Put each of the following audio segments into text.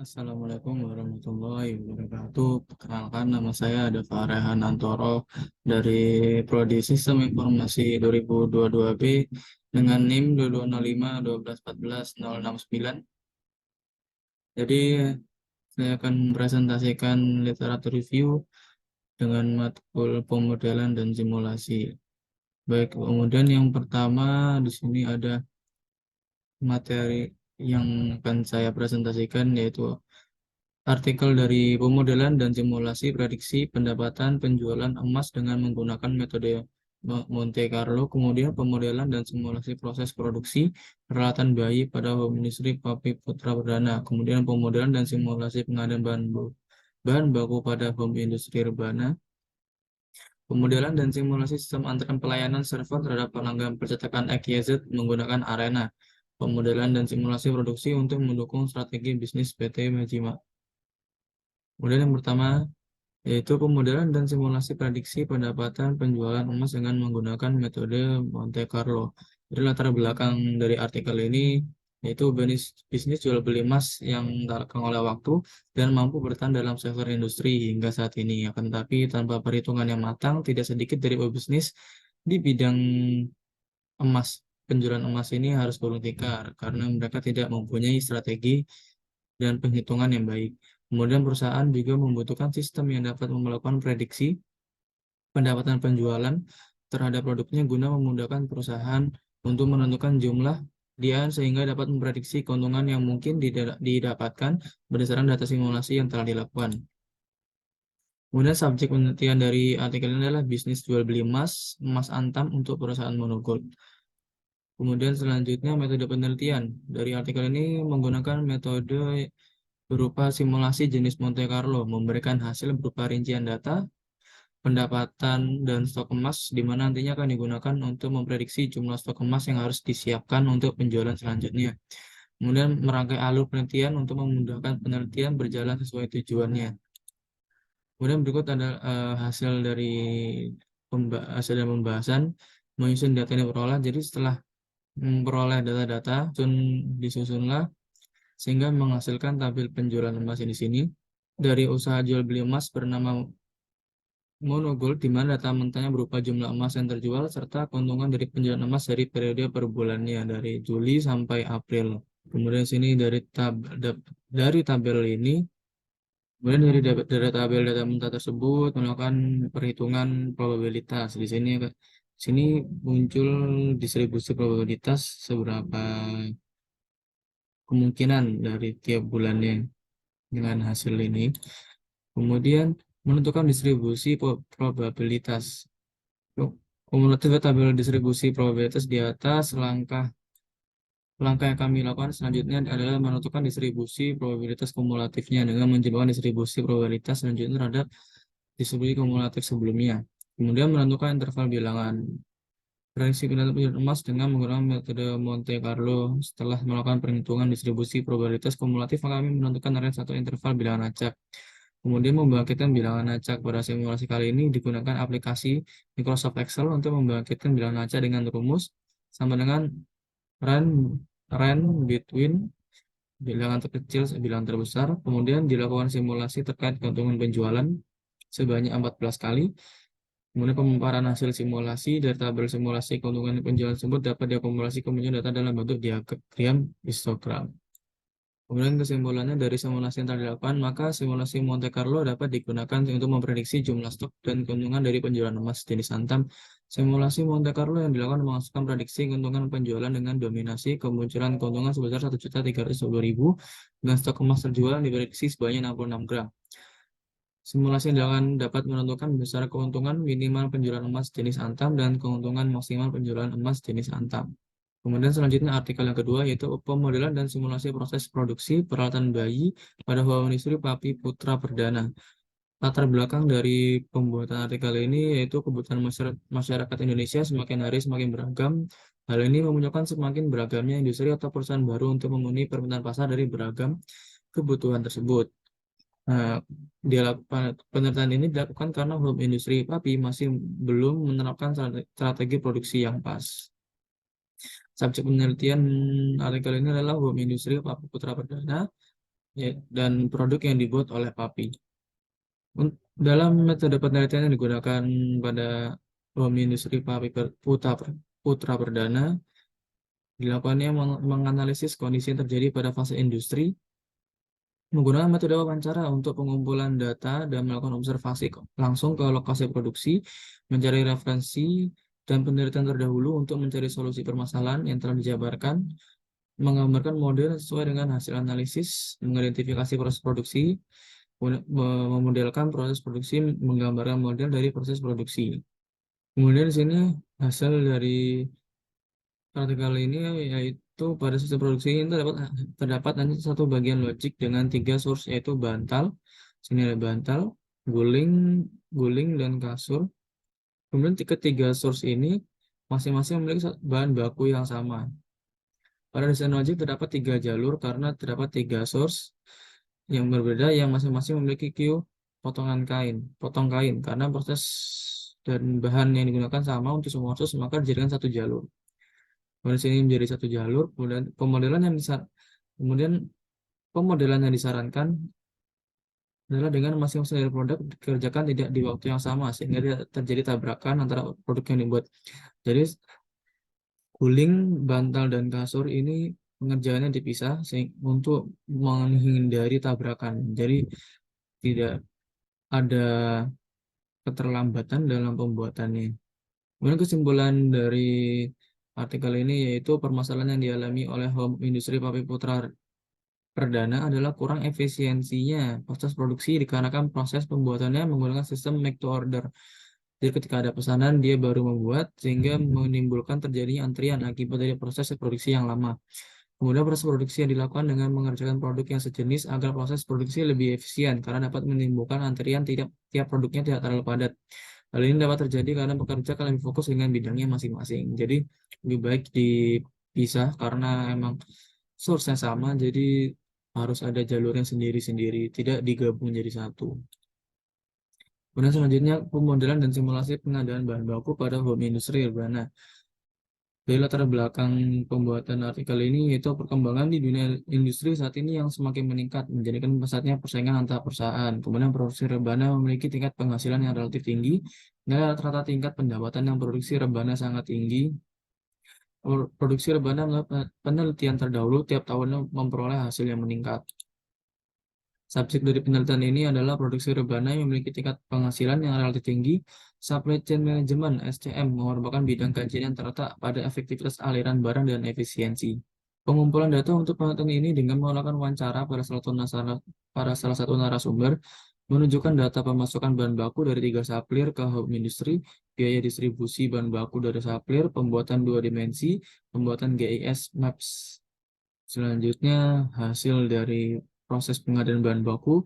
Assalamualaikum warahmatullahi wabarakatuh. Perkenalkan, nama saya Dava Rehan Antoro dari Prodi Sistem Informasi 2022B dengan NIM 2205 12411 069. Jadi, saya akan mempresentasikan literatur review dengan matkul pemodelan dan simulasi. Baik, kemudian yang pertama di sini ada materi yang akan saya presentasikan, yaitu artikel dari pemodelan dan simulasi prediksi pendapatan penjualan emas dengan menggunakan metode Monte Carlo, kemudian pemodelan dan simulasi proses produksi peralatan bayi pada home industry Papi Putra Perdana, kemudian pemodelan dan simulasi pengadaan bahan baku pada home industri Rebana, pemodelan dan simulasi sistem antrian pelayanan server terhadap pelanggan percetakan XYZ menggunakan Arena, pemodelan dan simulasi produksi untuk mendukung strategi bisnis PT Majima. Kemudian yang pertama, yaitu pemodelan dan simulasi prediksi pendapatan penjualan emas dengan menggunakan metode Monte Carlo. Jadi latar belakang dari artikel ini yaitu bisnis jual beli emas yang tak lekang oleh waktu dan mampu bertahan dalam sektor industri hingga saat ini. Akan tetapi tanpa perhitungan yang matang, tidak sedikit dari pebisnis di bidang emas, penjualan emas ini harus gulung tikar karena mereka tidak mempunyai strategi dan penghitungan yang baik. Kemudian perusahaan juga membutuhkan sistem yang dapat melakukan prediksi pendapatan penjualan terhadap produknya guna memudahkan perusahaan untuk menentukan jumlah dia sehingga dapat memprediksi keuntungan yang mungkin didapatkan berdasarkan data simulasi yang telah dilakukan. Kemudian subjek penelitian dari artikel ini adalah bisnis jual beli emas, emas antam untuk perusahaan monogold. Kemudian selanjutnya metode penelitian. Dari artikel ini menggunakan metode berupa simulasi jenis Monte Carlo, memberikan hasil berupa rincian data, pendapatan, dan stok emas, di mana nantinya akan digunakan untuk memprediksi jumlah stok emas yang harus disiapkan untuk penjualan selanjutnya. Kemudian merangkai alur penelitian untuk memudahkan penelitian berjalan sesuai tujuannya. Kemudian berikut ada hasil dari hasil dari pembahasan, menyusun data yang diperoleh. Jadi setelah memperoleh data-data, disusunlah sehingga menghasilkan tabel penjualan emas di sini dari usaha jual beli emas bernama Monogold, di mana data mentahnya berupa jumlah emas yang terjual serta keuntungan dari penjualan emas dari periode per bulannya dari Juli sampai April. Kemudian sini dari tabel ini, kemudian dari tabel data mentah tersebut melakukan perhitungan probabilitas. Di sini muncul distribusi probabilitas seberapa kemungkinan dari tiap bulannya dengan hasil ini. Kemudian menentukan distribusi probabilitas. Kumulatif tabel distribusi probabilitas di atas. Langkah yang kami lakukan selanjutnya adalah menentukan distribusi probabilitas kumulatifnya dengan menjumlahkan distribusi probabilitas selanjutnya terhadap distribusi kumulatif sebelumnya. Kemudian menentukan interval bilangan. Prediksi penjualan emas dengan menggunakan metode Monte Carlo. Setelah melakukan perhitungan distribusi probabilitas kumulatif, maka kami menentukan range atau interval bilangan acak. Kemudian membangkitkan bilangan acak. Pada simulasi kali ini digunakan aplikasi Microsoft Excel untuk membangkitkan bilangan acak dengan rumus sama dengan range between bilangan terkecil bilangan terbesar. Kemudian dilakukan simulasi terkait keuntungan penjualan sebanyak 14 kali. Kemudian pemaparan hasil simulasi dari tabel simulasi keuntungan penjualan tersebut dapat diakumulasi kemudian data dalam bentuk diagram histogram. Kemudian kesimpulannya dari simulasi yang telah dilakukan, maka simulasi Monte Carlo dapat digunakan untuk memprediksi jumlah stok dan keuntungan dari penjualan emas jenis antam. Simulasi Monte Carlo yang dilakukan memasukkan prediksi keuntungan penjualan dengan dominasi kemunculan keuntungan sebesar 1.320.000 dengan stok emas terjual yang diprediksi sebanyak 66 gram. Simulasi yang dilakukan dapat menentukan besar keuntungan minimal penjualan emas jenis antam dan keuntungan maksimal penjualan emas jenis antam. Kemudian selanjutnya artikel yang kedua yaitu pemodelan dan simulasi proses produksi peralatan bayi pada hewan industri Papi Putra Perdana. Latar belakang dari pembuatan artikel ini yaitu kebutuhan masyarakat Indonesia semakin hari semakin beragam. Hal ini memunculkan semakin beragamnya industri atau perusahaan baru untuk memenuhi permintaan pasar dari beragam kebutuhan tersebut. Nah, penelitian ini dilakukan karena home industri papi masih belum menerapkan strategi produksi yang pas. Subjek penelitian artikel ini adalah home industri Papi Putra Perdana. ya, dan produk yang dibuat oleh PAPI. Dalam metode penelitian yang digunakan pada bom industri PAPI Putra Perdana, dilakukannya menganalisis kondisi yang terjadi pada fase industri menggunakan metode wawancara untuk pengumpulan data dan melakukan observasi langsung ke lokasi produksi, mencari referensi dan penelitian terdahulu untuk mencari solusi permasalahan yang telah dijabarkan, menggambarkan model sesuai dengan hasil analisis, mengidentifikasi proses produksi, memodelkan proses produksi, menggambarkan model dari proses produksi. Kemudian di sini hasil dari artikel ini yaitu pada sistem produksi ini terdapat hanya satu bagian logik dengan tiga source yaitu bantal, sini ada bantal, guling, guling dan kasur. Kemudian ketiga source ini masing-masing memiliki bahan baku yang sama. Pada desain logik terdapat tiga jalur karena terdapat tiga source yang berbeda yang masing-masing memiliki queue potong kain karena proses dan bahan yang digunakan sama untuk semua source maka dijadikan satu jalur. Kemudian sini menjadi satu jalur, kemudian pemodelan yang disarankan adalah dengan masing-masing dari produk dikerjakan tidak di waktu yang sama sehingga tidak terjadi tabrakan antara produk yang dibuat. Jadi guling, bantal dan kasur ini pengerjaannya dipisah untuk menghindari tabrakan. Jadi tidak ada keterlambatan dalam pembuatannya. Kemudian kesimpulan dari artikel ini yaitu permasalahan yang dialami oleh home industri Papi Putra Perdana adalah kurang efisiensinya proses produksi dikarenakan proses pembuatannya menggunakan sistem make to order. Jadi ketika ada pesanan dia baru membuat sehingga menimbulkan terjadinya antrian akibat dari proses produksi yang lama. Kemudian proses produksi yang dilakukan dengan mengerjakan produk yang sejenis agar proses produksi lebih efisien karena dapat menimbulkan antrian tiap produknya tidak terlalu padat. Hal ini dapat terjadi karena pekerja akan lebih fokus dengan bidangnya masing-masing. Jadi lebih baik dipisah karena emang source-nya sama, jadi harus ada jalurnya sendiri-sendiri, tidak digabung jadi satu. Kemudian selanjutnya pemodelan dan simulasi pengadaan bahan baku pada home industri urbana. Dari latar belakang pembuatan artikel ini yaitu perkembangan di dunia industri saat ini yang semakin meningkat, menjadikan pesatnya persaingan antar perusahaan. Kemudian produksi rebana memiliki tingkat penghasilan yang relatif tinggi, dan rata-rata tingkat pendapatan yang produksi rebana sangat tinggi. Produksi rebana melalui penelitian terdahulu tiap tahunnya memperoleh hasil yang meningkat. Subjek dari penelitian ini adalah produksi rebana yang memiliki tingkat penghasilan yang relatif tinggi. Supply Chain Management (SCM) merupakan bidang kajian yang terletak pada efektivitas aliran barang dan efisiensi. Pengumpulan data untuk penelitian ini dengan melakukan wawancara pada salah satu narasumber menunjukkan data pemasukan bahan baku dari 3 supplier ke home industry, biaya distribusi bahan baku dari supplier, pembuatan 2 dimensi, pembuatan GIS Maps. Selanjutnya, hasil dari proses pengadaan bahan baku.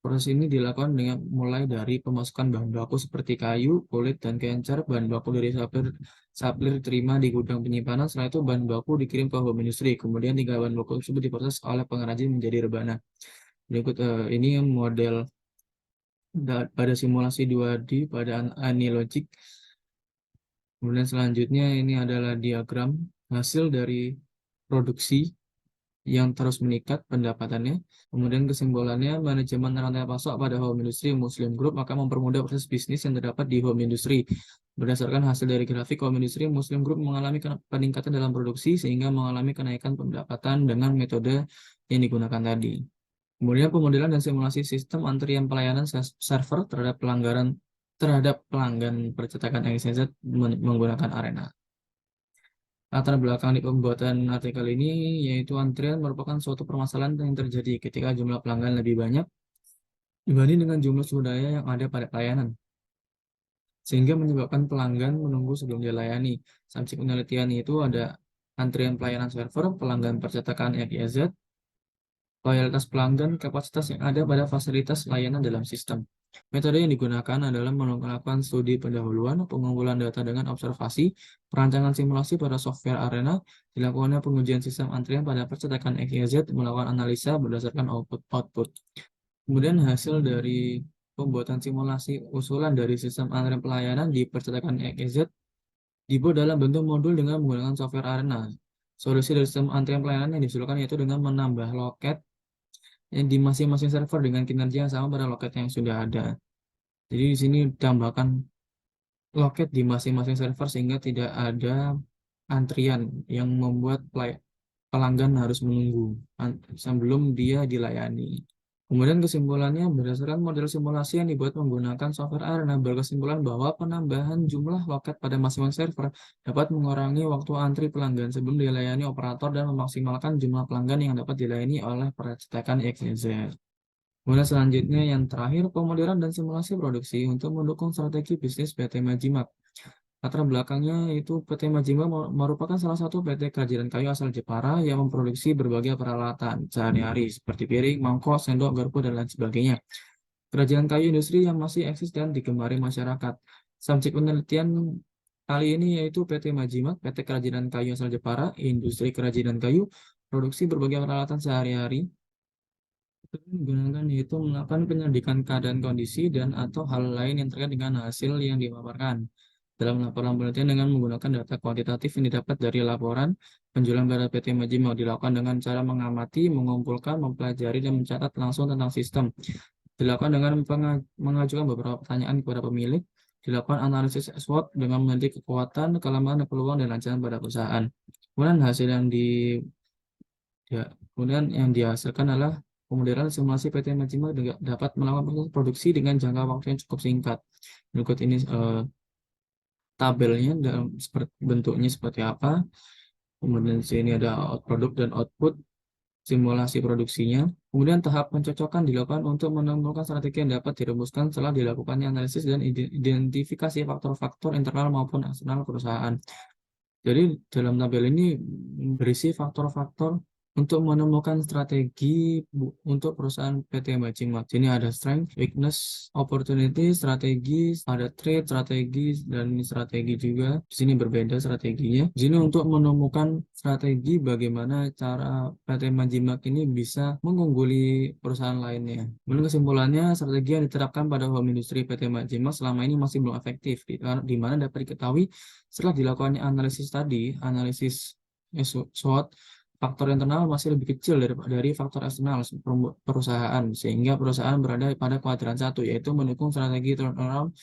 Proses ini dilakukan dengan mulai dari pemasukan bahan baku seperti kayu, kulit, dan kencer. Bahan baku dari supplier diterima di gudang penyimpanan. Setelah itu bahan baku dikirim ke home industry. Kemudian 3 bahan baku tersebut diproses oleh pengrajin menjadi rebana. Berikut ini model pada simulasi 2D pada Anilogic. Kemudian selanjutnya ini adalah diagram hasil dari produksi yang terus meningkat pendapatannya. Kemudian kesimpulannya, manajemen rantai pasok pada home industry Muslim Group akan mempermudah proses bisnis yang terdapat di home industry. Berdasarkan hasil dari grafik, home industry Muslim Group mengalami peningkatan dalam produksi sehingga mengalami kenaikan pendapatan dengan metode yang digunakan tadi. Kemudian pemodelan dan simulasi sistem antrian pelayanan server terhadap pelanggan percetakan XYZ menggunakan Arena. Latar belakang di pembuatan artikel ini yaitu antrian merupakan suatu permasalahan yang terjadi ketika jumlah pelanggan lebih banyak dibanding dengan jumlah sumber daya yang ada pada pelayanan, sehingga menyebabkan pelanggan menunggu sebelum dilayani. Subjek penelitian itu ada antrian pelayanan server, pelanggan percetakan XYZ, loyalitas pelanggan, kapasitas yang ada pada fasilitas layanan dalam sistem. Metode yang digunakan adalah melakukan studi pendahuluan, pengumpulan data dengan observasi, perancangan simulasi pada software Arena, dilakukannya pengujian sistem antrian pada percetakan XYZ, melakukan analisa berdasarkan output. Kemudian hasil dari pembuatan simulasi usulan dari sistem antrian pelayanan di percetakan XYZ dibuat dalam bentuk modul dengan menggunakan software Arena. Solusi dari sistem antrian pelayanan yang diusulkan yaitu dengan menambah loket di masing-masing server dengan kinerja yang sama pada loket yang sudah ada. Jadi di sini ditambahkan loket di masing-masing server sehingga tidak ada antrian yang membuat pelanggan harus menunggu sebelum dia dilayani. Kemudian kesimpulannya, berdasarkan model simulasi yang dibuat menggunakan software Arena, berkesimpulan bahwa penambahan jumlah loket pada masing-masing server dapat mengurangi waktu antri pelanggan sebelum dilayani operator dan memaksimalkan jumlah pelanggan yang dapat dilayani oleh percetakan XYZ. Kemudian selanjutnya yang terakhir, pemodelan dan simulasi produksi untuk mendukung strategi bisnis PT Majimat. Latar belakangnya itu PT Majimat merupakan salah satu PT kerajinan kayu asal Jepara yang memproduksi berbagai peralatan sehari-hari seperti piring, mangkok, sendok, garpu, dan lain sebagainya. Kerajinan kayu industri yang masih eksis dan digemari masyarakat. Subjek penelitian kali ini yaitu PT Majimat, PT kerajinan kayu asal Jepara, industri kerajinan kayu, produksi berbagai peralatan sehari-hari, menggunakan yaitu melakukan penyelidikan keadaan kondisi dan atau hal lain yang terkait dengan hasil yang dipaparkan. Dalam laporan penelitian dengan menggunakan data kuantitatif yang didapat dari laporan penjualan pada PT Majimau dilakukan dengan cara mengamati, mengumpulkan, mempelajari, dan mencatat langsung tentang sistem. Dilakukan dengan mengajukan beberapa pertanyaan kepada pemilik, dilakukan analisis SWOT dengan meneliti kekuatan, kelemahan, peluang, dan ancaman pada perusahaan. Kemudian hasil yang Ya, kemudian yang dihasilkan adalah pemodelan simulasi PT Majimax juga dapat melakukan proses produksi dengan jangka waktu yang cukup singkat. Berikut ini tabelnya dalam bentuknya seperti apa. Kemudian di sini ada produk dan output simulasi produksinya. Kemudian tahap pencocokan dilakukan untuk menemukan strategi yang dapat dirumuskan setelah dilakukannya analisis dan identifikasi faktor-faktor internal maupun eksternal perusahaan. Jadi dalam tabel ini berisi faktor-faktor untuk menemukan strategi untuk perusahaan PT Majimat. Sini ada strength, weakness, opportunity, strategi, ada trade, strategi, dan ini strategi juga. Di sini berbeda strateginya. Di sini untuk menemukan strategi bagaimana cara PT Majimat ini bisa mengungguli perusahaan lainnya. Kemudian kesimpulannya, strategi yang diterapkan pada home industry PT Majimat selama ini masih belum efektif, di mana dapat diketahui setelah dilakukannya analisis tadi, analisis SWOT, faktor internal masih lebih kecil dari faktor eksternal perusahaan, sehingga perusahaan berada pada kuadran satu, yaitu mendukung strategi turnaround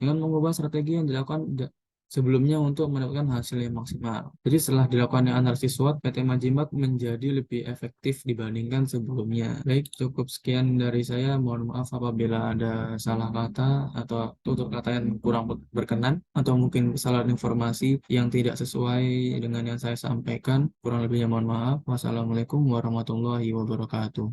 dengan mengubah strategi yang dilakukan sebelumnya untuk mendapatkan hasil yang maksimal. Jadi setelah dilakukan analisis SWOT, PT Majimat menjadi lebih efektif dibandingkan sebelumnya. Baik, cukup sekian dari saya. Mohon maaf apabila ada salah kata atau tutur kata yang kurang berkenan, atau mungkin kesalahan informasi yang tidak sesuai dengan yang saya sampaikan. Kurang lebihnya mohon maaf. Wassalamualaikum warahmatullahi wabarakatuh.